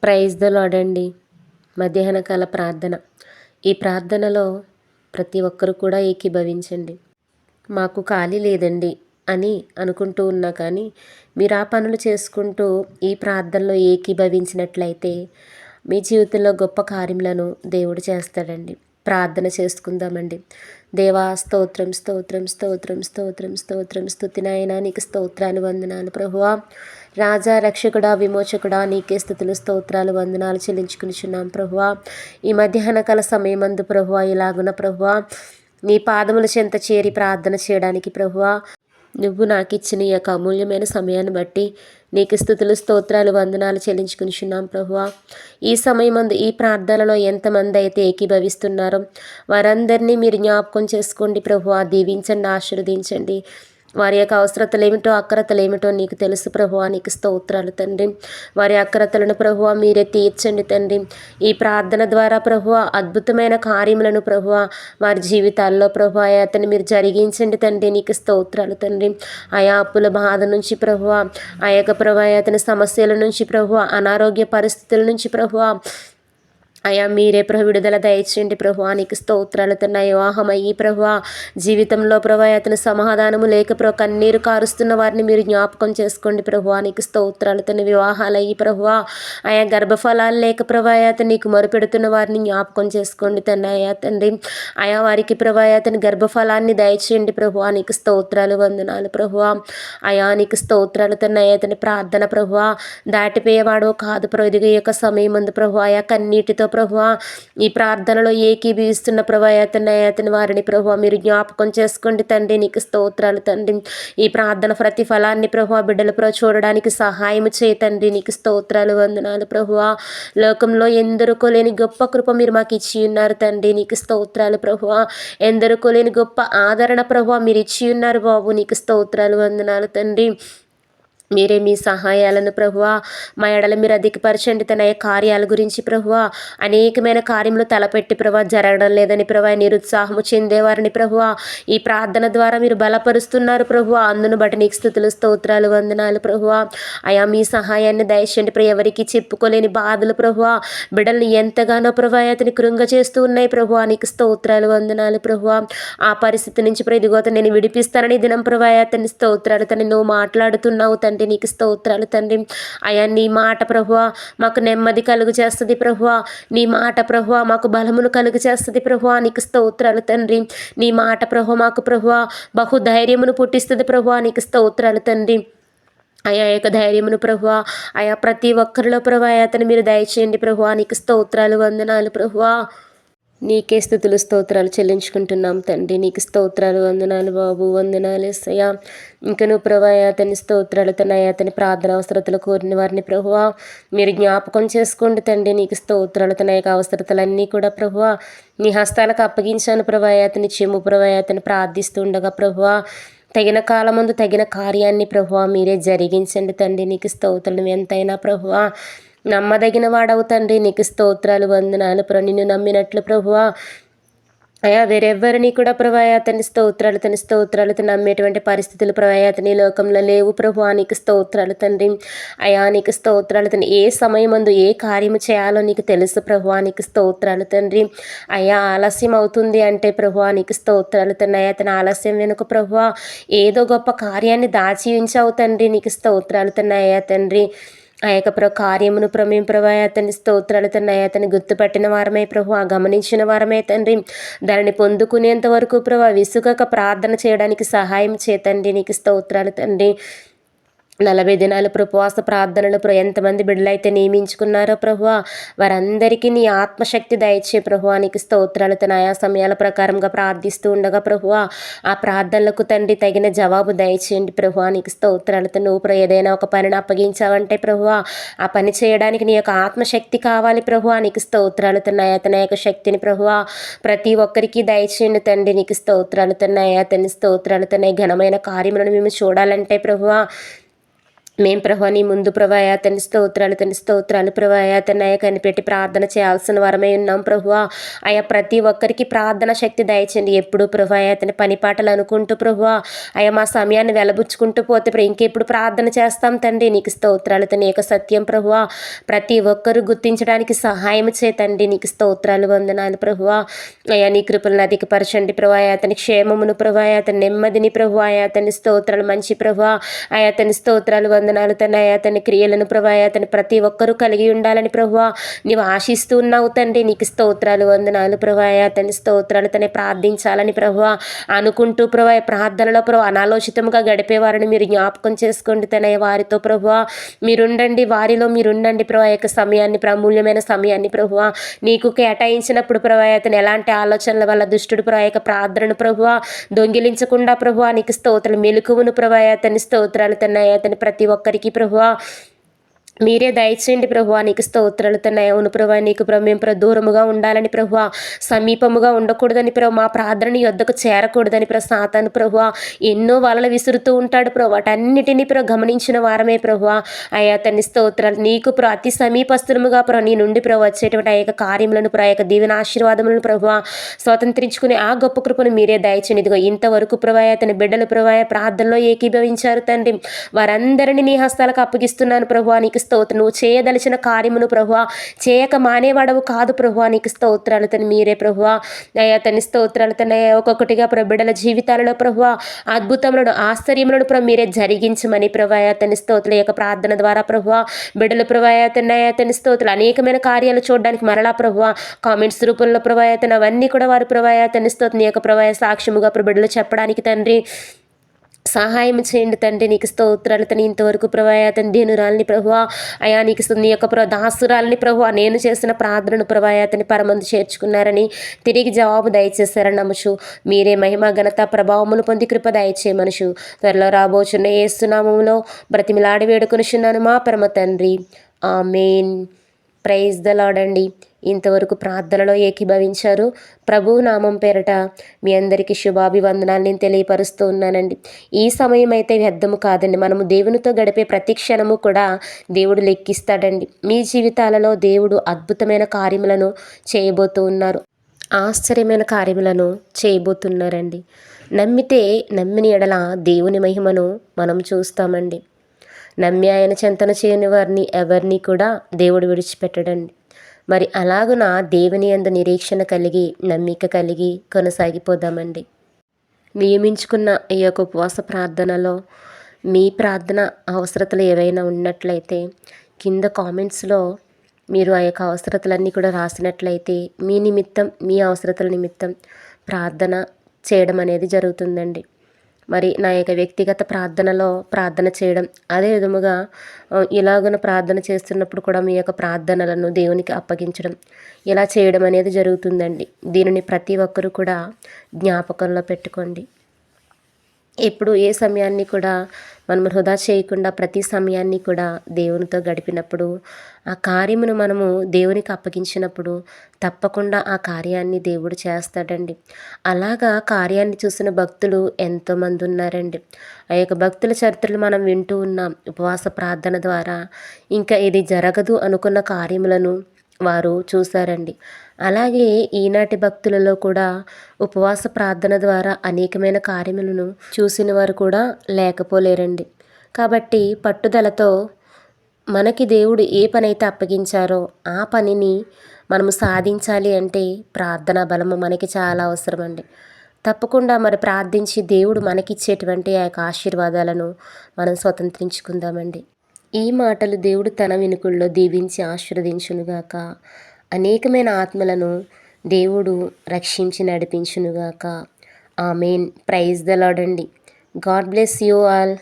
Praise the lord అండి. మధ్యాహ్న కాల ప్రార్థన. ఈ ప్రార్థనలో ప్రతి ఒక్కరు కూడా ఏకీభవించండి. మాకు ఖాళీ లేదండి అని అనుకుంటూ ఉన్నా కానీ మీరు ఆ పనులు చేసుకుంటూ ఈ ప్రార్థనలో ఏకీభవించినట్లయితే మీ జీవితంలో గొప్ప కార్యములను దేవుడు చేస్తాడండి. ప్రార్థన చేసుకుందామండి. దేవా, స్తోత్రం స్తోత్రం స్తోత్రం స్తోత్రం స్తోత్రం స్తుతి నాయనా, నీకు స్తోత్రాలు వందనాలు ప్రభువా. రాజా, రక్షకుడా, విమోచకుడా, నీకే స్థుతులు స్తోత్రాలు వందనాలు చెల్లించుకునిచున్నాం ప్రభువా. ఈ మధ్యాహ్న కాల సమయమందు ప్రభువా, ఇలాగున ప్రభువా నీ పాదముల చెంత చేరి ప్రార్థన చేయడానికి ప్రభువా, నువ్వు నాకు ఇచ్చిన ఈ యొక్క అమూల్యమైన సమయాన్ని బట్టి నీకు స్థుతులు స్తోత్రాలు వందనాలు చెల్లించుకునిచున్నాం ప్రభువా. ఈ సమయమందు ఈ ప్రార్థనలో ఎంతమంది అయితే ఏకీభవిస్తున్నారో వారందరినీ మీరు జ్ఞాపకం చేసుకోండి ప్రభువా. దీవించండి, ఆశీర్వదించండి. వారి యొక్క అవసరతలేమిటో అక్రతలేమిటో నీకు తెలుసు ప్రభువా. నీకు స్తోత్రాలు తండ్రి. వారి అక్రతలను ప్రభువా మీరే తీర్చండి తండ్రి. ఈ ప్రార్థన ద్వారా ప్రభువా అద్భుతమైన కార్యములను ప్రభువా వారి జీవితాల్లో ప్రభువా అతన్ని మీరు జరిగించండి తండ్రి. నీకు స్తోత్రాలు తండ్రి. ఆయా అప్పుల బాధ నుంచి ప్రభువా, ఆ యొక్క ప్రభువా అతని సమస్యల నుంచి ప్రభువా, అనారోగ్య పరిస్థితుల నుంచి ప్రభువా అయా మీరే ప్రభు విడుదల దయచేయండి ప్రభువా. నీకు స్తోత్రాలు తన వివాహమయ్యి ప్రభువా జీవితంలో ప్రభువా అతని సమాధానము లేక ప్రభు కన్నీరు కారుస్తున్న వారిని మీరు జ్ఞాపకం చేసుకోండి ప్రభువా. నీకు స్తోత్రాలు తన వివాహాలయ్యి ప్రభువా ఆయా గర్భఫలాలు లేక ప్రభువా అతను నీకు మొరుపెడుతున్న వారిని జ్ఞాపకం చేసుకోండి అయా తండ్రి. ఆయా వారికి ప్రభువా అతని గర్భఫలాన్ని దయచేయండి ప్రభువా. నీకు స్తోత్రాలు వందనాలు ప్రభువా. అయా నీకు స్తోత్రాలు అయా అతని ప్రార్థన ప్రభువా దాటిపోయేవాడో కాదు ప్రభు. ఇదిగో యొక్క సమయం ముందు ప్రభువా ఆయా కన్నీటితో ప్రభువా ఈ ప్రార్థనలో ఏకీభవిస్తున్న ప్రభువా అతని వారిని ప్రభువా మీరు జ్ఞాపకం చేసుకోండి తండ్రి. నీకు స్తోత్రాలు తండ్రి. ఈ ప్రార్థన ప్రతిఫలాన్ని ప్రభువా బిడ్డలు చూడడానికి సహాయం చేయ తండ్రి. నీకు స్తోత్రాలు వందనాలు ప్రభువా. లోకంలో ఎందరికో లేని గొప్ప కృప మీరు మాకు ఇచ్చి ఉన్నారు తండ్రి. నీకు స్తోత్రాలు ప్రభువా. ఎందరికో లేని గొప్ప ఆదరణ ప్రభువా మీరు ఇచ్చి ఉన్నారు బాబు. నీకు స్తోత్రాలు వందనాలు తండ్రి. మీరే మీ సహాయాలను ప్రభువా మా ఎడల మీరు అధికపరచండి. తన కార్యాల గురించి ప్రభువా అనేకమైన కార్యములు తలపెట్టి ప్రభువా జరగడం లేదని ప్రభువా నిరుత్సాహము చెందేవారిని ప్రభువా ఈ ప్రార్థన ద్వారా మీరు బలపరుస్తున్నారు ప్రభువా. అందును బట్టి నీకు స్తుతులు స్తోత్రాలు వందనాలు ప్రభువా. అయా మీ సహాయాన్ని దయచేయండి. ఎవరికి చెప్పుకోలేని బాధలు ప్రభువా బిడ్డల్ని ఎంతగానో ప్రభువా అతని కృంగ చేస్తూ ఉన్నాయి ప్రభువా. నీకు స్తోత్రాలు వందనాలు ప్రభువా. ఆ పరిస్థితి నుంచి ఇదిగో నేను విడిపిస్తానని దినం ప్రభువా అతని స్తోత్రాలు తను నువ్వు మాట్లాడుతున్నావు తండ్రి. నీకు స్తోత్రాలు తండ్రి. అయా నీ మాట ప్రభువా మాకు నెమ్మది కలుగు చేస్తుంది ప్రభువా. నీ మాట ప్రభువా మాకు బలమును కలుగు చేస్తుంది ప్రభువా. నీకు స్తోత్రాలు తండ్రి. నీ మాట ప్రభువా మాకు ప్రభువా బహుధైర్యమును పుట్టిస్తుంది ప్రభువా. నీకు స్తోత్రాలు తండ్రి. ఆయా యొక్క ధైర్యమును ప్రభువా ఆయా ప్రతి ఒక్కరిలో ప్రభువా అతను మీరు దయచేయండి ప్రభువా. నీకు స్తోత్రాలు వందనాలు ప్రభువా. నీకే స్థుతులు స్తోత్రాలు చెల్లించుకుంటున్నాం తండ్రి. నీకు స్తోత్రాలు వందనాలు బాబు. వందనాలు యేసయ్యా. ఇంకను ప్రభువా అతని స్తోత్రాలు అతని ప్రార్థన అవసరతలు కోరిన వారిని ప్రభువా మీరు జ్ఞాపకం చేసుకోండి తండ్రి. నీకు స్తోత్రాలు తన యొక్క అవసరతలన్నీ కూడా ప్రభువా నీ హస్తాలకు అప్పగించాను ప్రభువా. అతని చెమ్ము ప్రభువా అతను ప్రార్థిస్తుండగా ప్రభువా తగిన కాలమందు తగిన కార్యాన్ని ప్రభువా మీరే జరిగించండి తండ్రి. నీకు స్తోత్రాలు ఎంతైనా ప్రభువా నమ్మదగిన వాడవు తండ్రి. నీకు స్తోత్రాలు వందనాలు నిన్ను నమ్మినట్లు ప్రభువా అయా వేరెవ్వరిని కూడా ప్రభువా అతని స్తోత్రాలు నమ్మేటువంటి పరిస్థితులు ప్రభువా అతని లోకంలో లేవు ప్రభువా. నీకు స్తోత్రాలు తండ్రి. అయా నీకు స్తోత్రాలు తండ్రి. ఏ సమయమందు ఏ కార్యము చేయాలో నీకు తెలుసు ప్రభువా. నీకు స్తోత్రాలు తండ్రి. అయా ఆలస్యం అవుతుంది అంటే ప్రభువా నీకు స్తోత్రాలు తండ్రి. అయా అతని ఆలస్యం వెనుక ప్రభువా ఏదో గొప్ప కార్యాన్ని దాచి ఉంచావు తండ్రి. నీకు స్తోత్రాలు తండ్రి. అయా తండ్రి ఆ యొక్క కార్యమును మేము ప్రభా అతని స్తోత్రాలు తండ్రి. అతన్ని గుర్తుపట్టిన వారమే ప్రభు గమనించిన వారమే తండ్రి. దానిని పొందుకునేంత వరకు ప్రభా విసుగక ప్రార్థన చేయడానికి సహాయం చేతండి. నీకు స్తోత్రాలు తండ్రి. 40 దినాలు ఉపవాస ప్రార్థనలు ఎంతమంది బిడ్డలైతే నియమించుకున్నారో ప్రభువా వారందరికీ నీ ఆత్మశక్తి దయచే ప్రభువా. నీకు స్తోత్రాలు తన ఆయా సమయాల ప్రకారంగా ప్రార్థిస్తూ ఉండగా ప్రభువా ఆ ప్రార్థనలకు తండ్రి తగిన జవాబు దయచేయండి ప్రభువా. నీకు స్తోత్రాలతో నువ్వు ఏదైనా ఒక పనిని అప్పగించావంటే ప్రభువా ఆ పని చేయడానికి నీ యొక్క ఆత్మశక్తి కావాలి ప్రభువా. నీకు స్తోత్రాలు తన యొక్క శక్తిని ప్రభువా ప్రతి ఒక్కరికి దయచేయండి తండ్రి. నీకు స్తోత్రాలు తన స్తోత్రాలు తన ఘనమైన కార్యములను మేము చూడాలంటే ప్రభువా మేము ప్రభా నీ ముందు ప్రభా అతని స్తోత్రాలు ప్రభా అతన్ని కనిపెట్టి ప్రార్థన చేయాల్సిన వారమై ఉన్నాం ప్రభువా. అయా ప్రతి ఒక్కరికి ప్రార్థన శక్తి దయచండి. ఎప్పుడు ప్రభా అతని పని పాటలు అనుకుంటూ ప్రభువా అయా మా సమయాన్ని వెలబుచ్చుకుంటూ పోతే ఇంకెప్పుడు ప్రార్థన చేస్తాం తండ్రి. నీకు స్తోత్రాలు తండ్రి, నీకు సత్యం ప్రభువా. ప్రతి ఒక్కరూ గుర్తించడానికి సహాయం చేతండి. నీకు స్తోత్రాలు వందనాలు ప్రభువా. అయా నీ కృపలను అధికపరచండి ప్రభా. అతని క్షేమమును ప్రభా, అతని నెమ్మదిని ప్రభువా, అతని స్తోత్రాలు మంచి ప్రభా, అతని స్తోత్రాలు వందనాలు తండ్రి. అతని క్రియలను ప్రభా అతని ప్రతి ఒక్కరూ కలిగి ఉండాలని ప్రభువా నీవు ఆశిస్తూ ఉన్నావు తండ్రి. నీకు స్తోత్రాలు వందనాలు ప్రభా. అతని స్తోత్రాలు తనే ప్రార్థించాలని ప్రభువా అనుకుంటూ ప్రభా ప్రార్థనలో ప్రభా అనాలోచితంగా గడిపేవారిని మీరు జ్ఞాపకం చేసుకోండి తన వారితో ప్రభువా మీరుండండి, వారిలో మీరుండండి ప్రభా. యొక్క సమయాన్ని ప్రామూల్యమైన సమయాన్ని ప్రభువా నీకు కేటాయించినప్పుడు ప్రభా అతను ఎలాంటి ఆలోచనల వల్ల దుష్టుడు ప్రభా యొక్క ప్రార్థనను ప్రభువా దొంగిలించకుండా ప్రభువా నీకు స్తోత్రాలు మెలకువను ప్రభా అతని స్తోత్రాలు తన అతని ప్రతి ఒక్కరికి ప్రభువా మీరే దయచేయండి ప్రభువా. నీకు స్తోత్రాలు తండ్రి. అవును ప్రభా నీకు మేము దూరముగా ఉండాలని ప్రభువా, సమీపముగా ఉండకూడదని ప్రభు, మా ప్రార్థనని యొద్దకు చేరకూడదని సాతాను ప్రభువా ఎన్నో వలలు విసురుతూ ఉంటాడు ప్రభు. వాటన్నిటినీ గమనించిన వారమే ప్రభువా అయా తన్ని స్తోత్రాలు. నీకు అతి సమీపస్తులముగా నీ నుండి వచ్చేటువంటి ఆ యొక్క కార్యములను ఆ యొక్క దీవెన ఆశీర్వాదములను ప్రభువా స్వతంత్రించుకుని ఆ గొప్ప కృపను మీరే దయచేయండి. ఇదిగో ఇంతవరకు ప్రభా తన బిడ్డలు ప్రభా ప్రార్థనలో ఏకీభవించారు తండ్రి. వారందరినీ నీ హస్తాలకు అప్పగిస్తున్నాను ప్రభువా. నీకు స్తోత్రం. నువ్వు చేయదలిచిన కార్యమును ప్రభువా చేయక మానేవాడవు కాదు ప్రభువా. నీకు స్తోత్రాలు తను మీరే ప్రభువా అయ్యా తన స్తోత్రాలు తన ఒక్కొక్కటిగా బిడ్డల జీవితాలలో ప్రభువా అద్భుతములను ఆశ్చర్యములను మీరే జరిగించమని ప్రభా తన స్తోత్రుల యొక్క ప్రార్థన ద్వారా ప్రభువా బిడ్డలు ప్రభా తన స్తోత్రులు అనేకమైన కార్యాలు చూడడానికి మరలా ప్రభువా కామెంట్స్ రూపంలో ప్రభా అవన్నీ కూడా వారు ప్రభా తన స్తోత్రం యొక్క ప్రభా సాక్ష్యముగా బిడ్డలు చెప్పడానికి తండ్రి సహాయం చేయండి తండ్రి. నీకు స్తోత్రాలు తను ఇంతవరకు ప్రభా అతని దీనురాలని ప్రభువా అయా నీకు నీ యొక్క దాసురాలని ప్రభువా నేను చేసిన ప్రార్థనను ప్రభా అతని పరమందు చేర్చుకున్నారని తిరిగి జవాబు దయచేశారని నమ్ముచు మీరే మహిమ ఘనత ప్రభావములు పొంది కృప దయచేయమనుచు త్వరలో రాబోచున్న యేసు నామములో బ్రతిమిలాడి వేడుకొనుచున్నాను మా పరమ తండ్రి. ఆమేన్. ప్రైజ్ ద లార్డ్ అండి. ఇంతవరకు ప్రార్థనలో ఏకీభవించారు. ప్రభు నామం పేరట మీ అందరికీ శుభాభివందనాలు నేను తెలియపరుస్తూ ఉన్నానండి. ఈ సమయం అయితే వ్యర్థము కాదండి. మనము దేవునితో గడిపే ప్రతి క్షణము కూడా దేవుడు లెక్కిస్తాడండి. మీ జీవితాలలో దేవుడు అద్భుతమైన కార్యములను చేయబోతూ ఉన్నారు. ఆశ్చర్యమైన కార్యములను చేయబోతున్నారండి. నమ్మితే నమ్మిన ఎడల దేవుని మహిమను మనం చూస్తామండి. నమ్మి ఆయన చింతన చేయని వారిని ఎవరిని కూడా దేవుడు విడిచిపెట్టడండి. మరి అలాగున దేవుని యందు నిరీక్షణ కలిగి నమ్మిక కలిగి కొనసాగిపోదామండి. నియమించుకున్న ఈ యొక్క ఉపవాస ప్రార్థనలో మీ ప్రార్థన అవసరతలు ఏవైనా ఉన్నట్లయితే కింద కామెంట్స్లో మీరు ఆ యొక్క అవసరతలన్నీ కూడా రాసినట్లయితే మీ నిమిత్తం మీ అవసరతల నిమిత్తం ప్రార్థన చేయడం అనేది జరుగుతుందండి. మరి నా యొక్క వ్యక్తిగత ప్రార్థనలో ప్రార్థన చేయడం, అదే విధముగా ఇలాగున ప్రార్థన చేస్తున్నప్పుడు కూడా మీ యొక్క ప్రార్థనలను దేవునికి అప్పగించడం, ఇలా చేయడం అనేది జరుగుతుందండి. దీనిని ప్రతి ఒక్కరూ కూడా జ్ఞాపకంలో పెట్టుకోండి. ఎప్పుడు ఏ సమయాన్ని కూడా మనం వృధా చేయకుండా ప్రతి సమయాన్ని కూడా దేవునితో గడిపినప్పుడు ఆ కార్యమును మనము దేవునికి అప్పగించినప్పుడు తప్పకుండా ఆ కార్యాన్ని దేవుడు చేస్తాడండి. అలాగా కార్యాన్ని చూసిన భక్తులు ఎంతోమంది ఉన్నారండి. ఆ యొక్క భక్తుల చరిత్రలు మనం వింటూ ఉన్నాం. ఉపవాస ప్రార్థన ద్వారా ఇంకా ఇది జరగదు అనుకున్న కార్యములను వారు చూశారండి. అలాగే ఈనాటి భక్తులలో కూడా ఉపవాస ప్రార్థన ద్వారా అనేకమైన కార్యములను చూసిన వారు కూడా లేకపోలేరండి. కాబట్టి పట్టుదలతో మనకి దేవుడు ఏ పని అయితే అప్పగించారో ఆ పనిని మనము సాధించాలి అంటే ప్రార్థనా బలము మనకి చాలా అవసరం అండి. తప్పకుండా మరి ప్రార్థించి దేవుడు మనకిచ్చేటువంటి ఆ యొక్క ఆశీర్వాదాలను మనం స్వతంత్రించుకుందామండి. ఈ మాటలు దేవుడు తన వినుకుల్లో దీవించి ఆశీర్వదించునుగాక. అనేకమైన ఆత్మలను దేవుడు రక్షించి నడిపించునుగాక. ఆమేన్. ప్రైజ్ ద లార్డ్ అండి. God bless you all.